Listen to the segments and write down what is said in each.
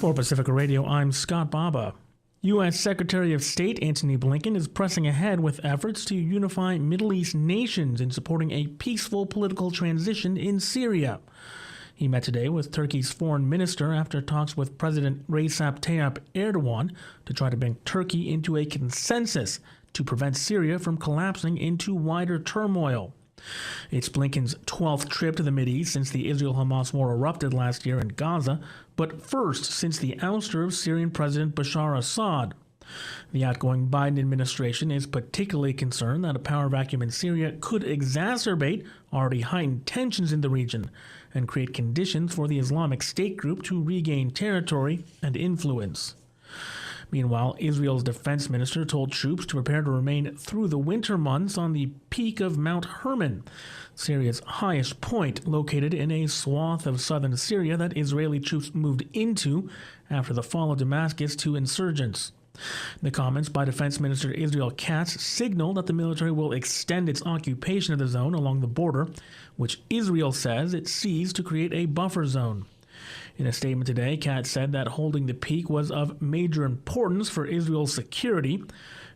For Pacifica Radio, I'm Scott Baba. U.S. Secretary of State Antony Blinken is pressing ahead with efforts to unify Middle East nations in supporting a peaceful political transition in Syria. He met today with Turkey's foreign minister after talks with President Recep Tayyip Erdogan to try to bring Turkey into a consensus to prevent Syria from collapsing into wider turmoil. It's Blinken's 12th trip to the Mideast since the Israel-Hamas war erupted last year in Gaza, but first since the ouster of Syrian President Bashar Assad. The outgoing Biden administration is particularly concerned that a power vacuum in Syria could exacerbate already heightened tensions in the region and create conditions for the Islamic State group to regain territory and influence. Meanwhile, Israel's defense minister told troops to prepare to remain through the winter months on the peak of Mount Hermon, Syria's highest point, located in a swath of southern Syria that Israeli troops moved into after the fall of Damascus to insurgents. The comments by Defense Minister Israel Katz signal that the military will extend its occupation of the zone along the border, which Israel says it sees to create a buffer zone. In a statement today, Katz said that holding the peak was of major importance for Israel's security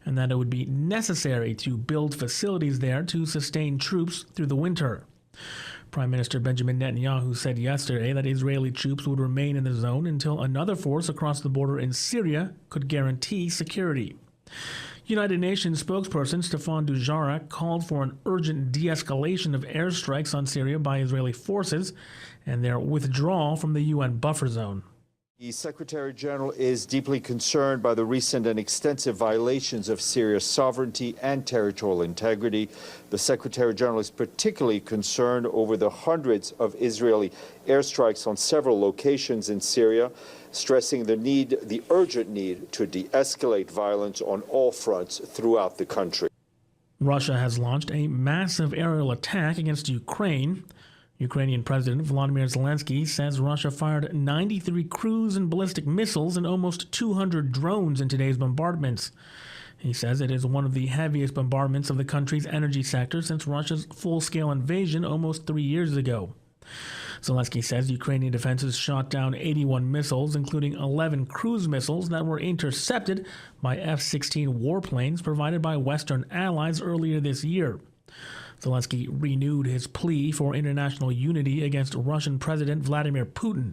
and that it would be necessary to build facilities there to sustain troops through the winter. Prime Minister Benjamin Netanyahu said yesterday that Israeli troops would remain in the zone until another force across the border in Syria could guarantee security. United Nations spokesperson Staffan Dujarric called for an urgent de-escalation of airstrikes on Syria by Israeli forces and their withdrawal from the UN buffer zone. The Secretary General is deeply concerned by the recent and extensive violations of Syria's sovereignty and territorial integrity. The Secretary General is particularly concerned over the hundreds of Israeli airstrikes on several locations in Syria, stressing the urgent need to de-escalate violence on all fronts throughout the country. Russia has launched a massive aerial attack against Ukraine. Ukrainian President Volodymyr Zelensky says Russia fired 93 cruise and ballistic missiles and almost 200 drones in today's bombardments. He says it is one of the heaviest bombardments of the country's energy sector since Russia's full-scale invasion almost 3 years ago. Zelensky says Ukrainian defenses shot down 81 missiles, including 11 cruise missiles that were intercepted by F-16 warplanes provided by Western allies earlier this year. Zelensky renewed his plea for international unity against Russian President Vladimir Putin,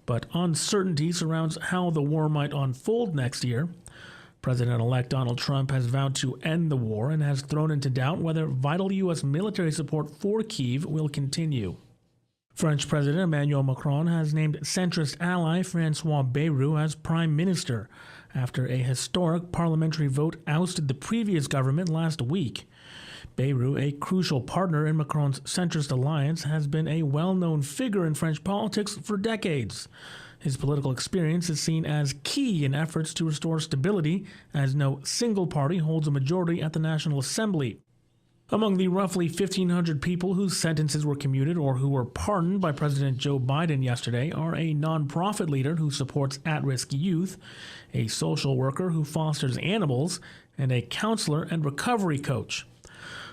but uncertainty surrounds how the war might unfold next year. President-elect Donald Trump has vowed to end the war and has thrown into doubt whether vital U.S. military support for Kyiv will continue. French President Emmanuel Macron has named centrist ally François Bayrou as prime minister after a historic parliamentary vote ousted the previous government last week. Bayrou, a crucial partner in Macron's centrist alliance, has been a well-known figure in French politics for decades. His political experience is seen as key in efforts to restore stability, as no single party holds a majority at the National Assembly. Among the roughly 1,500 people whose sentences were commuted or who were pardoned by President Joe Biden yesterday are a nonprofit leader who supports at-risk youth, a social worker who fosters animals, and a counselor and recovery coach.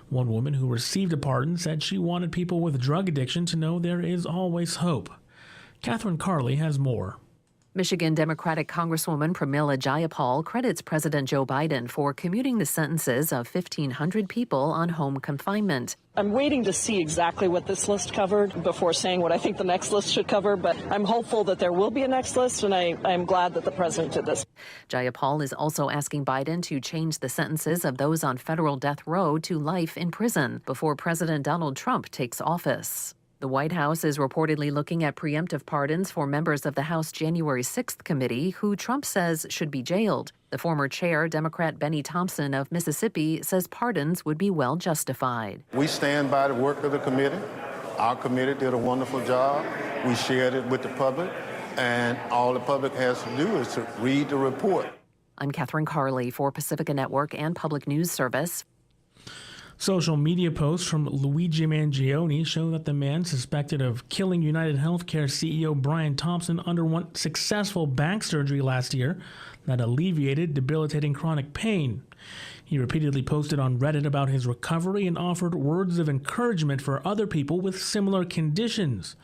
One woman who received a pardon said she wanted people with drug addiction to know there is always hope. Catherine Carley has more. Michigan Democratic Congresswoman Pramila Jayapal credits President Joe Biden for commuting the sentences of 1,500 people on home confinement. I'm waiting to see exactly what this list covered before saying what I think the next list should cover, but I'm hopeful that there will be a next list, and I'm glad that the president did this. Jayapal is also asking Biden to change the sentences of those on federal death row to life in prison before President Donald Trump takes office. The White House is reportedly looking at preemptive pardons for members of the House January 6th committee who Trump says should be jailed. The former chair, Democrat Benny Thompson of Mississippi, says pardons would be well justified. We stand by the work of the committee. Our committee did a wonderful job. We shared it with the public, and all the public has to do is to read the report. I'm Catherine Carley for Pacifica Network and Public News Service. Social media posts from Luigi Mangione show that the man suspected of killing United Healthcare CEO Brian Thompson underwent successful back surgery last year that alleviated debilitating chronic pain. He repeatedly posted on Reddit about his recovery and offered words of encouragement for other people with similar conditions.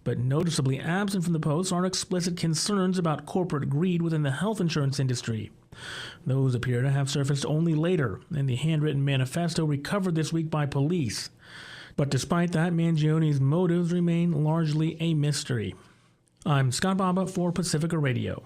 But noticeably absent from the posts are explicit concerns about corporate greed within the health insurance industry. Those appear to have surfaced only later in the handwritten manifesto recovered this week by police. But despite that, Mangione's motives remain largely a mystery. I'm Scott Baba for Pacifica Radio.